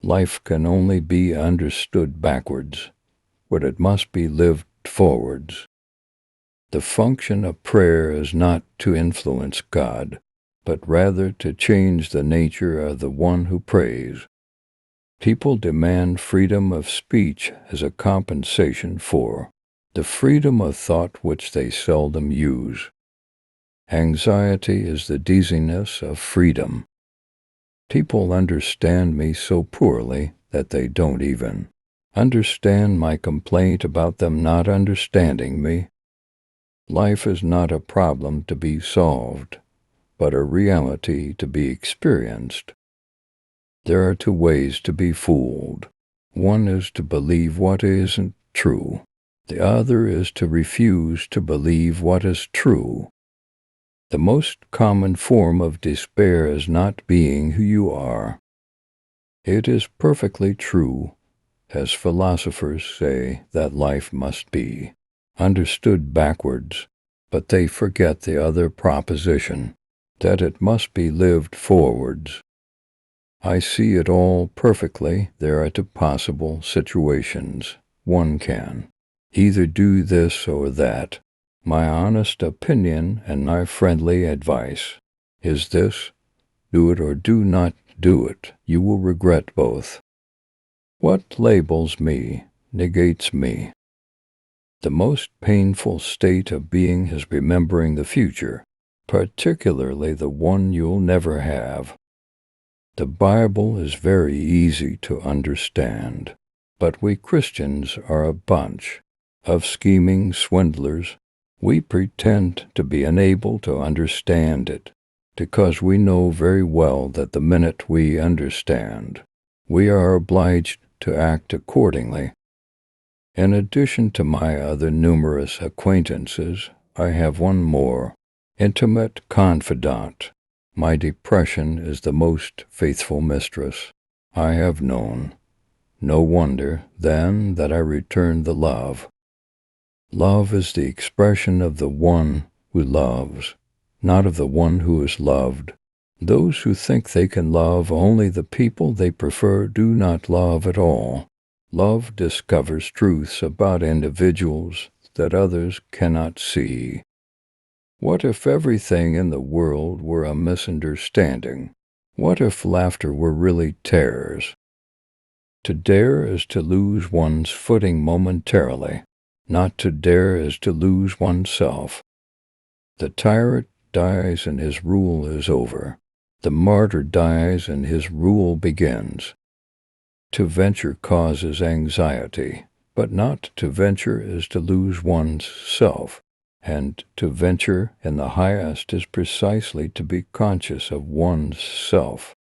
Life can only be understood backwards, but it must be lived forwards. The function of prayer is not to influence God, but rather to change the nature of the one who prays. People demand freedom of speech as a compensation for the freedom of thought which they seldom use. Anxiety is the dizziness of freedom. People understand me so poorly that they don't even understand my complaint about them not understanding me. Life is not a problem to be solved, but a reality to be experienced. There are two ways to be fooled. One is to believe what isn't true. The other is to refuse to believe what is true. The most common form of despair is not being who you are. It is perfectly true, as philosophers say, that life must be understood backwards, but they forget the other proposition, that it must be lived forwards. I see it all perfectly. There are two possible situations. One can either do this or that. My honest opinion and my friendly advice is this: do it or do not do it. You will regret both. What labels me negates me. The most painful state of being is remembering the future, particularly the one you'll never have. The Bible is very easy to understand, but we Christians are a bunch of scheming swindlers. We pretend to be unable to understand it, because we know very well that the minute we understand, we are obliged to act accordingly. In addition to my other numerous acquaintances, I have one more intimate confidant. My depression is the most faithful mistress I have known. No wonder, then, that I return the love. Love is the expression of the one who loves, not of the one who is loved. Those who think they can love only the people they prefer do not love at all. Love discovers truths about individuals that others cannot see. What if everything in the world were a misunderstanding? What if laughter were really tears? To dare is to lose one's footing momentarily. Not to dare is to lose oneself. The tyrant dies and his rule is over. The martyr dies and his rule begins. To venture causes anxiety, but not to venture is to lose one's self, and to venture in the highest is precisely to be conscious of one's self.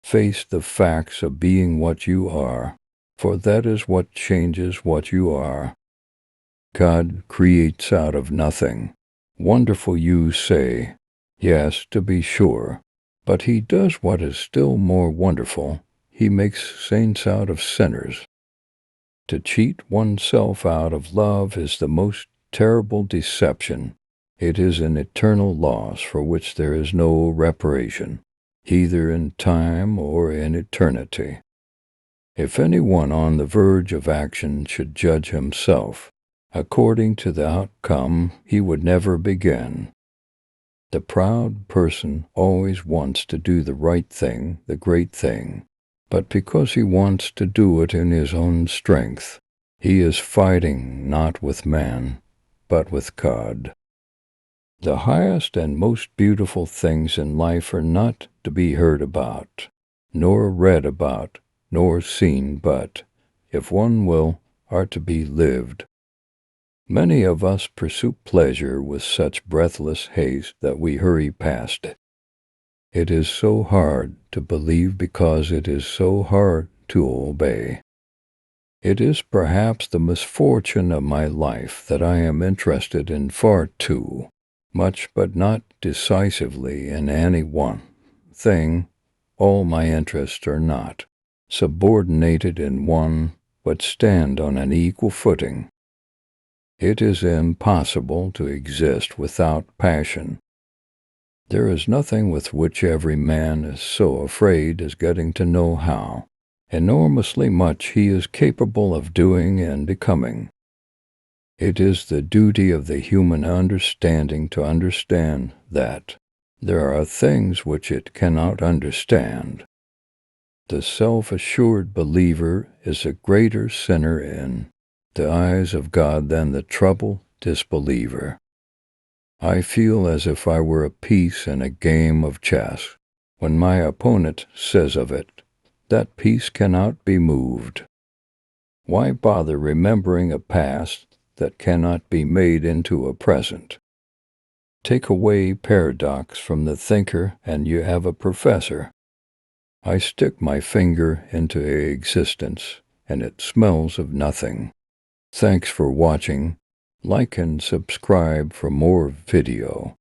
Face the facts of being what you are, for that is what changes what you are. God creates out of nothing. Wonderful, you say. Yes, to be sure. But he does what is still more wonderful. He makes saints out of sinners. To cheat oneself out of love is the most terrible deception. It is an eternal loss for which there is no reparation, either in time or in eternity. If anyone on the verge of action should judge himself according to the outcome, he would never begin. The proud person always wants to do the right thing, the great thing, but because he wants to do it in his own strength, he is fighting not with man, but with God. The highest and most beautiful things in life are not to be heard about, nor read about, nor seen, but, if one will, are to be lived. Many of us pursue pleasure with such breathless haste that we hurry past it. It is so hard to believe because it is so hard to obey. It is perhaps the misfortune of my life that I am interested in far too much, but not decisively in any one thing. All my interests are not subordinated in one, but stand on an equal footing. It is impossible to exist without passion. There is nothing with which every man is so afraid as getting to know how, Enormously much he is capable of doing and becoming. It is the duty of the human understanding to understand that there are things which it cannot understand. The self-assured believer is a greater sinner in the eyes of God than the troubled disbeliever. I feel as if I were a piece in a game of chess, when my opponent says of it, that piece cannot be moved. Why bother remembering a past that cannot be made into a present? Take away paradox from the thinker and you have a professor. I stick my finger into existence and it smells of nothing. Thanks for watching. Like and subscribe for more video.